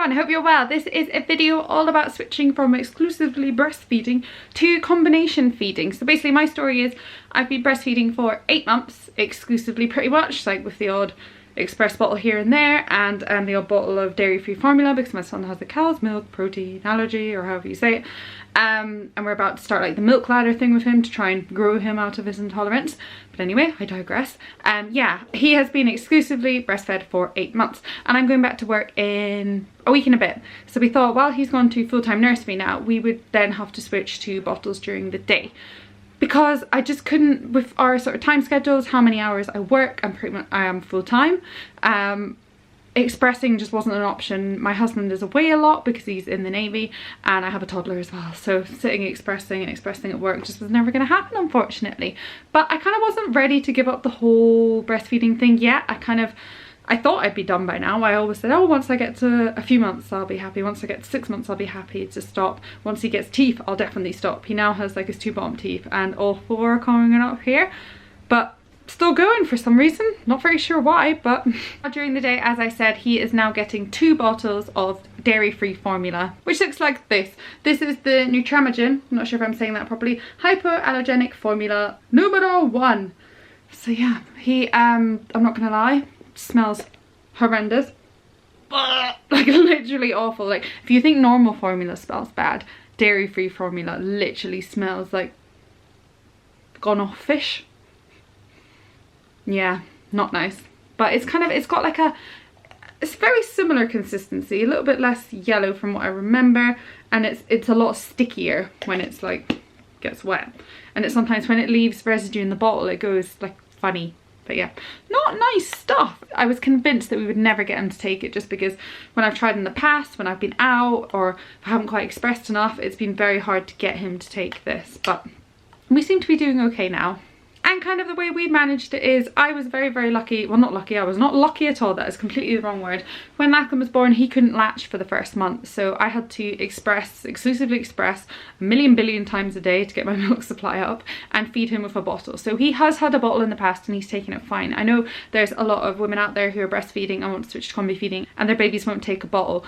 everyone, I hope you're well. This is a video all about switching from exclusively breastfeeding to combination feeding. So basically my story is I've been breastfeeding for 8 months exclusively, pretty much, like with the odd express bottle here and there, and the odd bottle of dairy-free formula because my son has a cow's milk protein allergy, or however you say it. And we're about to start like the milk ladder thing with him to try and grow him out of his intolerance. But anyway, I digress. Yeah, he has been exclusively breastfed for 8 months, and I'm going back to work in a week and a bit. So we thought, while he's gone to full-time nursery now, we would then have to switch to bottles during the day, because I just couldn't, with our sort of time schedules, how many hours I work, I am full-time. Expressing just wasn't an option. My husband is away a lot because he's in the Navy, and I have a toddler as well, so sitting expressing at work just was never going to happen, unfortunately. But I kind of wasn't ready to give up the whole breastfeeding thing yet. I thought I'd be done by now. I always said, oh, once I get to a few months I'll be happy, once I get to 6 months I'll be happy to stop, once he gets teeth I'll definitely stop. He now has like his 2 bottom teeth and all 4 are coming up here, but still going for some reason, not very sure why. But during the day, as I said, he is now getting 2 bottles of dairy-free formula, which looks like this. This is the Nutramigen, I'm not sure if I'm saying that properly, hypoallergenic formula numero 1. So yeah, he I'm not gonna lie, smells horrendous, like literally awful. Like if you think normal formula smells bad, dairy-free formula literally smells like gone off fish. Yeah, not nice. But it's kind of, it's got like it's very similar consistency, a little bit less yellow from what I remember, and it's a lot stickier when it's like gets wet, and it's sometimes when it leaves residue in the bottle it goes like funny. But yeah, not nice stuff. I was convinced that we would never get him to take it, just because when I've tried in the past, when I've been out or if I haven't quite expressed enough, it's been very hard to get him to take this. But we seem to be doing okay now. And kind of the way we managed it is, I was very, very lucky. Well, not lucky, I was not lucky at all. That is completely the wrong word. When Lachlan was born, he couldn't latch for the first month. So I had to exclusively express a million billion times a day to get my milk supply up and feed him with a bottle. So he has had a bottle in the past and he's taken it fine. I know there's a lot of women out there who are breastfeeding and want to switch to combi feeding and their babies won't take a bottle.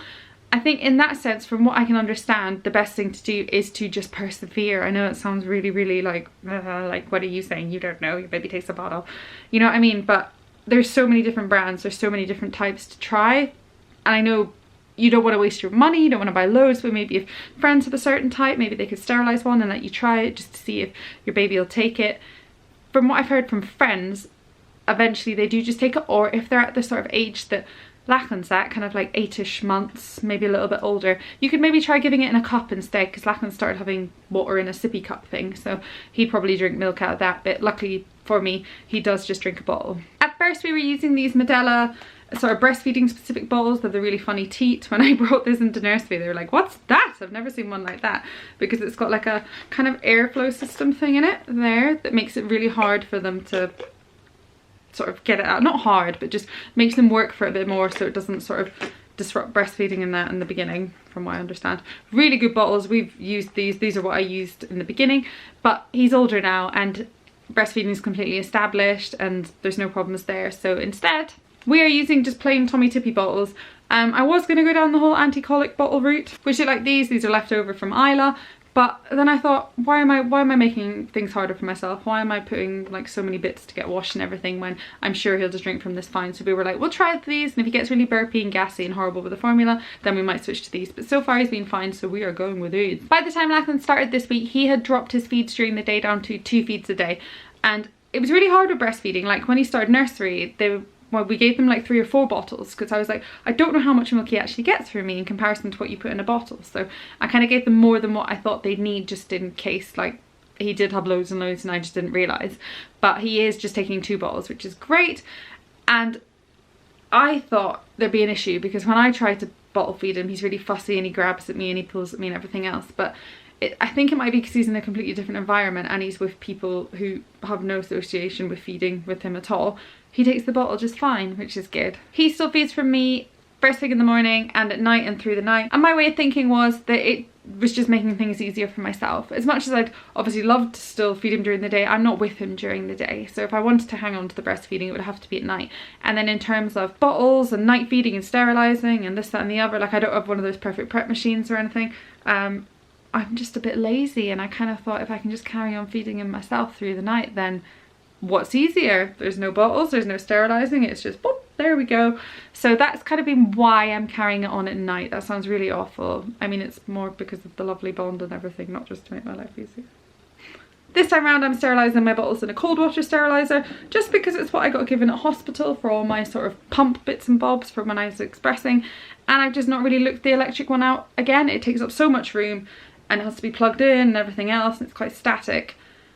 I think in that sense, from what I can understand, the best thing to do is to just persevere. I know it sounds really, really like what are you saying? You don't know, your baby takes a bottle. You know what I mean? But there's so many different brands, there's so many different types to try. And I know you don't want to waste your money, you don't want to buy loads, but maybe if friends have a certain type, maybe they could sterilize one and let you try it just to see if your baby will take it. From what I've heard from friends, eventually they do just take it, or if they're at the sort of age that Lachlan's at, kind of like 8ish months, maybe a little bit older, you could maybe try giving it in a cup instead, because Lachlan started having water in a sippy cup thing, so he'd probably drink milk out of that. But luckily for me, he does just drink a bottle. At first we were using these Medela sort of breastfeeding specific bottles with the really funny teat. When I brought this into nursery, they were like, what's that? I've never seen one like that, because it's got like a kind of airflow system thing in it there that makes it really hard for them to sort of get it out. Not hard, but just makes them work for a bit more so it doesn't sort of disrupt breastfeeding in that in the beginning, from what I understand. Really good bottles. We've used these are what I used in the beginning, but he's older now and breastfeeding is completely established and there's no problems there. So instead we are using just plain Tommy Tippy bottles. I was going to go down the whole anti-colic bottle route, which are like these are left over from Isla. But then I thought, why am I making things harder for myself? Why am I putting like so many bits to get washed and everything when I'm sure he'll just drink from this fine? So we were like, we'll try these, and if he gets really burpy and gassy and horrible with the formula, then we might switch to these. But so far he's been fine, so we are going with these. By the time Lachlan started this week, he had dropped his feeds during the day down to 2 feeds a day. And it was really hard with breastfeeding. Like when he started nursery, we gave them like 3 or 4 bottles, because I was like, I don't know how much milk he actually gets from me in comparison to what you put in a bottle. So I kind of gave them more than what I thought they'd need, just in case like he did have loads and loads and I just didn't realise. But he is just taking 2 bottles, which is great. And I thought there'd be an issue, because when I try to bottle feed him, he's really fussy and he grabs at me and he pulls at me and everything else. But I think it might be because he's in a completely different environment and he's with people who have no association with feeding with him at all. He takes the bottle just fine, which is good. He still feeds from me first thing in the morning and at night and through the night. And my way of thinking was that it was just making things easier for myself. As much as I'd obviously love to still feed him during the day, I'm not with him during the day. So if I wanted to hang on to the breastfeeding, it would have to be at night. And then in terms of bottles and night feeding and sterilising and this, that and the other, like I don't have one of those perfect prep machines or anything. I'm just a bit lazy, and I kind of thought if I can just carry on feeding him myself through the night, then what's easier? There's no bottles, there's no sterilising, it's just boop, there we go. So that's kind of been why I'm carrying it on at night. That sounds really awful. I mean, it's more because of the lovely bond and everything, not just to make my life easier. This time around I'm sterilising my bottles in a cold water steriliser, just because it's what I got given at hospital for all my sort of pump bits and bobs from when I was expressing, and I've just not really looked the electric one out again. It takes up so much room and it has to be plugged in and everything else, and it's quite static.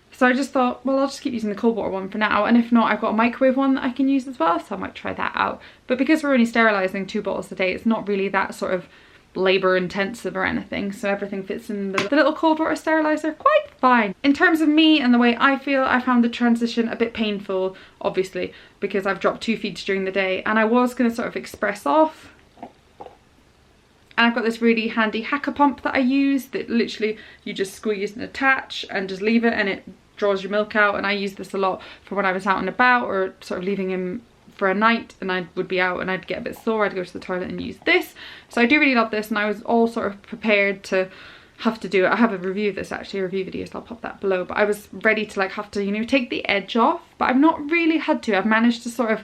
So I just thought, well, I'll just keep using the cold water one for now, and if not, I've got a microwave one that I can use as well, so I might try that out. But because we're only sterilising 2 bottles a day, it's not really that sort of labour intensive or anything, so everything fits in the little cold water steriliser quite fine. In terms of me and the way I feel, I found the transition a bit painful, obviously, because I've dropped 2 feeds during the day, and I was going to sort of express off. And I've got this really handy hacker pump that I use that literally you just squeeze and attach and just leave it and it draws your milk out. And I use this a lot for when I was out and about, or sort of leaving him for a night and I would be out and I'd get a bit sore, I'd go to the toilet and use this. So I do really love this, and I was all sort of prepared to have to do it. I have a review of this, actually, a review video, so I'll pop that below. But I was ready to like have to, you know, take the edge off, but I've not really had to. I've managed to sort of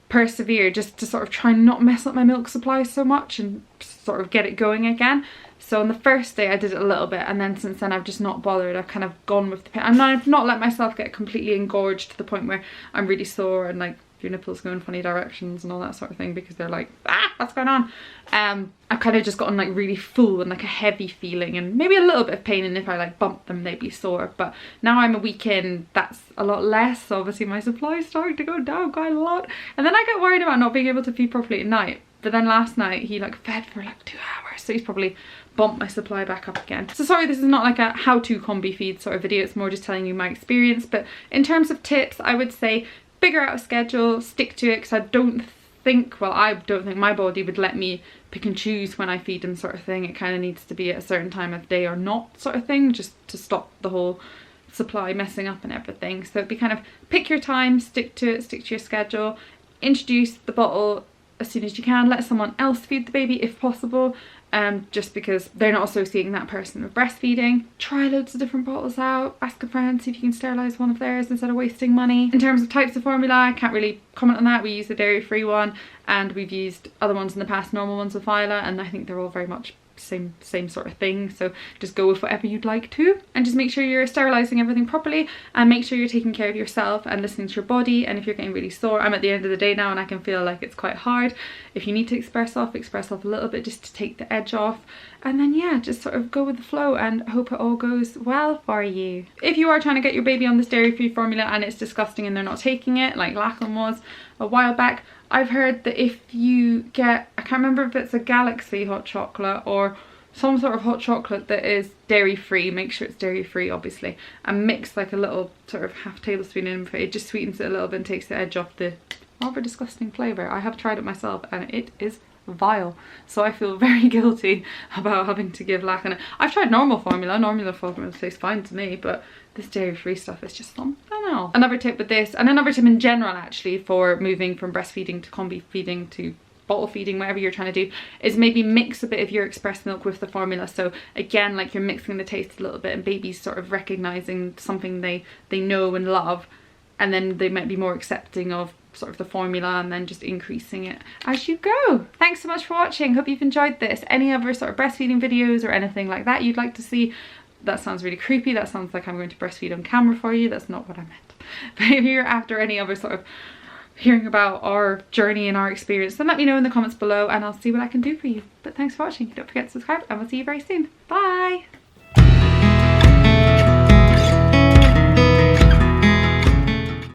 persevere just to sort of try and not mess up my milk supply so much and sort of get it going again. So on the first day I did it a little bit, and then since then I've just not bothered. I've kind of gone with the pain, and I've not let myself get completely engorged to the point where I'm really sore and like your nipples go in funny directions and all that sort of thing because they're like, ah, what's going on? I've kind of just gotten like really full and like a heavy feeling and maybe a little bit of pain, and if I like bump them they'd be sore. But now I'm a week in, that's a lot less. So obviously my supply is starting to go down quite a lot, and then I get worried about not being able to feed properly at night. But then last night he like fed for like 2 hours, so he's probably bumped my supply back up again. So sorry, this is not like a how-to combi feed sort of video, it's more just telling you my experience. But in terms of tips, I would say figure out a schedule, stick to it, because I don't think my body would let me pick and choose when I feed him sort of thing. It kind of needs to be at a certain time of day or not sort of thing, just to stop the whole supply messing up and everything. So it'd be kind of pick your time, stick to it, stick to your schedule, introduce the bottle as soon as you can, let someone else feed the baby if possible, just because they're not associating that person with breastfeeding. Try loads of different bottles out, ask a friend, see if you can sterilise one of theirs instead of wasting money. In terms of types of formula, I can't really comment on that. We use the dairy-free one, and we've used other ones in the past, normal ones with Isla, and I think they're all very much same sort of thing. So just go with whatever you'd like to, and just make sure you're sterilising everything properly, and make sure you're taking care of yourself and listening to your body. And if you're getting really sore, I'm at the end of the day now and I can feel like it's quite hard. If you need to express off a little bit just to take the edge off, and then yeah, just sort of go with the flow and hope it all goes well for you. If you are trying to get your baby on this dairy-free formula and it's disgusting and they're not taking it, like Lachlan was a while back, I've heard that if you get, I can't remember if it's a Galaxy hot chocolate or some sort of hot chocolate that is dairy free, make sure it's dairy free obviously, and mix like a little sort of half tablespoon in, it just sweetens it a little bit and takes the edge off the rather disgusting flavour. I have tried it myself and it is vile, so I feel very guilty about having to give Lachlan. I've tried normal formula tastes fine to me, but this dairy-free stuff is just something else. Another tip with this, and another tip in general actually, for moving from breastfeeding to combi feeding to bottle feeding, whatever you're trying to do, is maybe mix a bit of your express milk with the formula. So again, like you're mixing the taste a little bit, and babies sort of recognizing something they know and love, and then they might be more accepting of sort of the formula, and then just increasing it as you go. Thanks so much for watching. Hope you've enjoyed this. Any other sort of breastfeeding videos or anything like that you'd like to see? That sounds really creepy. That sounds like I'm going to breastfeed on camera for you. That's not what I meant. But if you're after any other sort of hearing about our journey and our experience, then let me know in the comments below and I'll see what I can do for you. But thanks for watching. Don't forget to subscribe and we'll see you very soon. Bye!